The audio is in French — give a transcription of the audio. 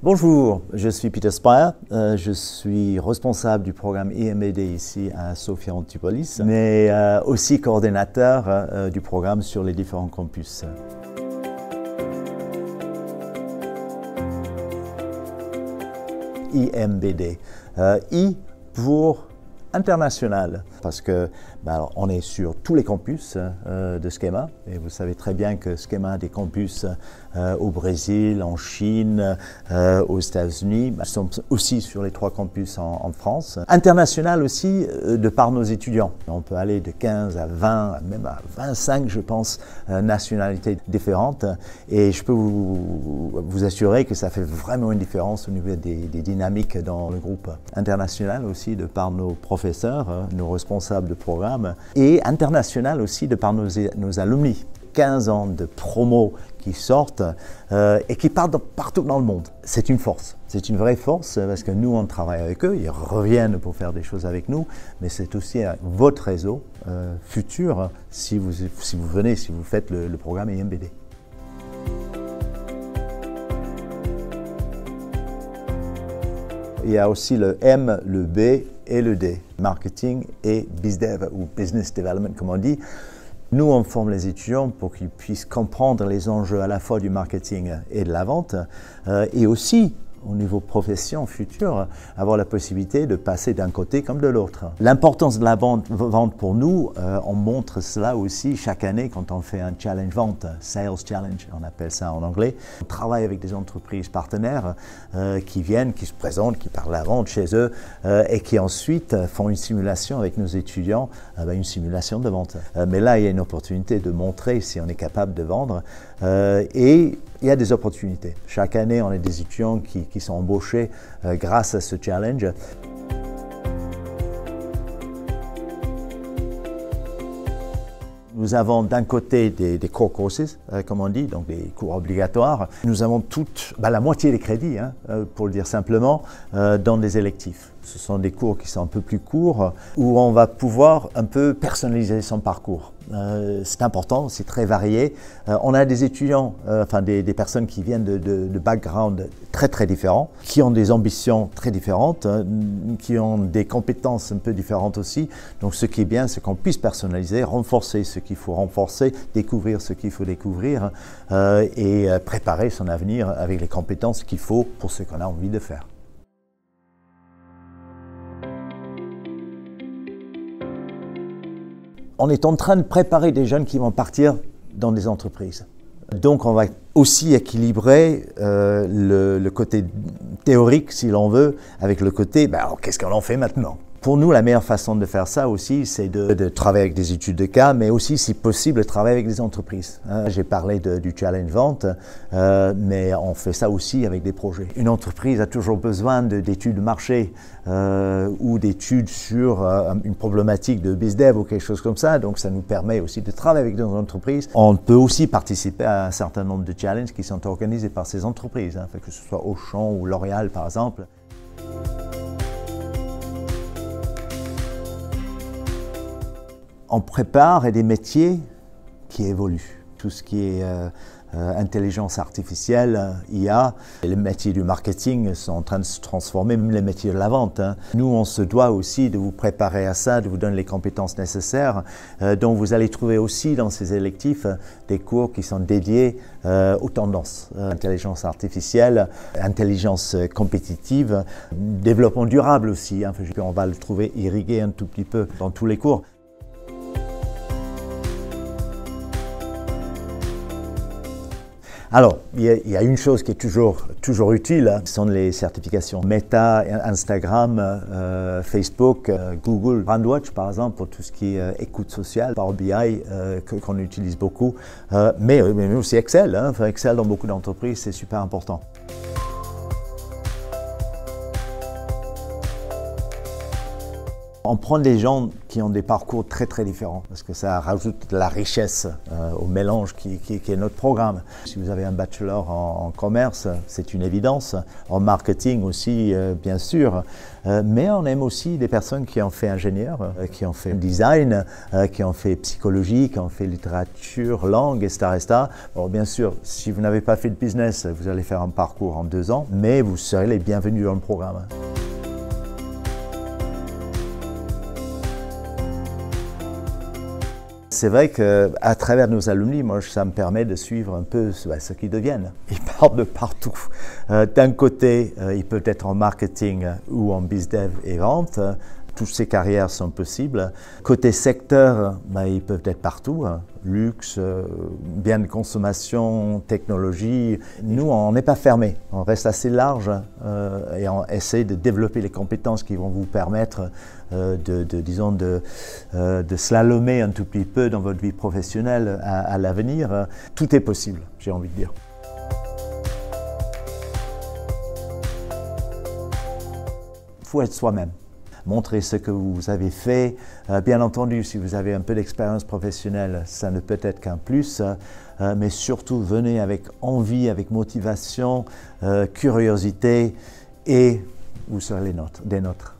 Bonjour, je suis Peter Speyer, je suis responsable du programme EMBD ici à Sophia Antipolis, mais aussi coordinateur du programme sur les différents campus. EMBD. I pour international, parce que alors, on est sur tous les campus de Schema, et vous savez très bien que Schema a des campus au Brésil, en Chine, aux États-Unis. Nous sommes aussi sur les 3 campus en France. International aussi de par nos étudiants. On peut aller de 15 à 20, même à 25, je pense, nationalités différentes. Et je peux vous assurer que ça fait vraiment une différence au niveau des dynamiques dans le groupe. International aussi de par nos professeurs, nos responsables de programme, et international aussi de par nos alumni. 15 ans de promos qui sortent et qui partent partout dans le monde. C'est une force, c'est une vraie force parce que nous on travaille avec eux, ils reviennent pour faire des choses avec nous, mais c'est aussi votre réseau futur si vous venez, si vous faites le programme EMBD. Il y a aussi le M, le B et le D, marketing et BizDev ou Business Development comme on dit. Nous, on forme les étudiants pour qu'ils puissent comprendre les enjeux à la fois du marketing et de la vente et aussi au niveau profession future, avoir la possibilité de passer d'un côté comme de l'autre. L'importance de la vente pour nous, on montre cela aussi chaque année quand on fait un challenge vente, Sales Challenge, on appelle ça en anglais. On travaille avec des entreprises partenaires qui viennent, qui se présentent, qui parlent de la vente chez eux et qui ensuite font une simulation avec nos étudiants, une simulation de vente. Mais là, il y a une opportunité de montrer si on est capable de vendre et il y a des opportunités. Chaque année, on a des étudiants qui sont embauchés grâce à ce challenge. Nous avons d'un côté des core courses, comme on dit, donc des cours obligatoires. Nous avons la moitié des crédits, pour le dire simplement, dans des électifs. Ce sont des cours qui sont un peu plus courts, où on va pouvoir un peu personnaliser son parcours. C'est important, c'est très varié. On a des étudiants, des personnes qui viennent de backgrounds très très différents, qui ont des ambitions très différentes, qui ont des compétences un peu différentes aussi. Donc ce qui est bien, c'est qu'on puisse personnaliser, renforcer ce qu'il faut renforcer, découvrir ce qu'il faut découvrir et préparer son avenir avec les compétences qu'il faut pour ce qu'on a envie de faire. On est en train de préparer des jeunes qui vont partir dans des entreprises. Donc on va aussi équilibrer le côté théorique, si l'on veut, avec le côté qu'est-ce qu'on en fait maintenant? Pour nous, la meilleure façon de faire ça aussi, c'est de travailler avec des études de cas, mais aussi, si possible, de travailler avec des entreprises. J'ai parlé du challenge vente, mais on fait ça aussi avec des projets. Une entreprise a toujours besoin d'études de marché ou d'études sur une problématique de BizDev ou quelque chose comme ça, donc ça nous permet aussi de travailler avec des entreprises. On peut aussi participer à un certain nombre de challenges qui sont organisés par ces entreprises, que ce soit Auchan ou L'Oréal par exemple. On prépare des métiers qui évoluent. Tout ce qui est intelligence artificielle, IA, les métiers du marketing sont en train de se transformer, même les métiers de la vente. Nous, on se doit aussi de vous préparer à ça, de vous donner les compétences nécessaires. Donc vous allez trouver aussi dans ces électifs des cours qui sont dédiés aux tendances. Intelligence artificielle, intelligence compétitive, développement durable aussi. On va le trouver irrigué un tout petit peu dans tous les cours. Alors, il y a une chose qui est toujours utile, ce sont les certifications Meta, Instagram, Facebook, Google, Brandwatch par exemple pour tout ce qui est écoute sociale, Power BI qu'on utilise beaucoup, mais aussi Excel, Excel dans beaucoup d'entreprises c'est super important. On prend des gens qui ont des parcours très très différents parce que ça rajoute de la richesse au mélange qui est notre programme. Si vous avez un bachelor en commerce, c'est une évidence. En marketing aussi, bien sûr. Mais on aime aussi des personnes qui ont fait ingénieur, qui ont fait design, qui ont fait psychologie, qui ont fait littérature, langue, etc. Bon, bien sûr, si vous n'avez pas fait de business, vous allez faire un parcours en 2 ans, mais vous serez les bienvenus dans le programme. C'est vrai qu'à travers nos alumni, moi, ça me permet de suivre un peu ce qu'ils deviennent. Ils partent de partout. D'un côté, ils peuvent être en marketing ou en bizdev et vente. Toutes ces carrières sont possibles. Côté secteur, ils peuvent être partout. Luxe, biens de consommation, technologie. Nous, on n'est pas fermés. On reste assez large et on essaie de développer les compétences qui vont vous permettre de slalomer un tout petit peu dans votre vie professionnelle à l'avenir. Tout est possible, j'ai envie de dire. Il faut être soi-même. Montrer ce que vous avez fait. Bien entendu, si vous avez un peu d'expérience professionnelle, ça ne peut être qu'un plus, mais surtout venez avec envie, avec motivation, curiosité et vous serez des nôtres.